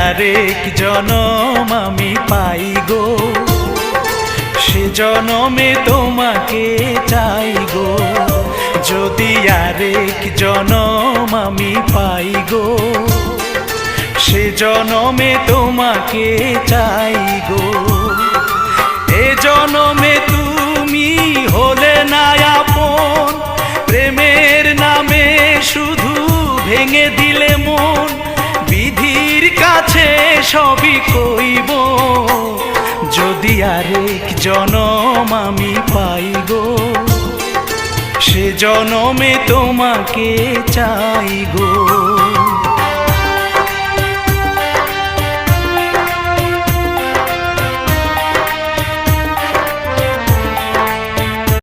আরেক জনম আমি পাই গো, সে জনমে তোমাকে চাই গো। যদি আরেক জনম আমি পাই গো, সে জনমে তোমাকে চাই গো। এ জনমে তুমি হলে না আপন, প্রেমের নামে শুধু ভেঙে দিলে মন। বিধির কাছে সবই কইব, যদি আরেক জনম আমি পাই গো, সে জনমে তোমাকে চাই গো।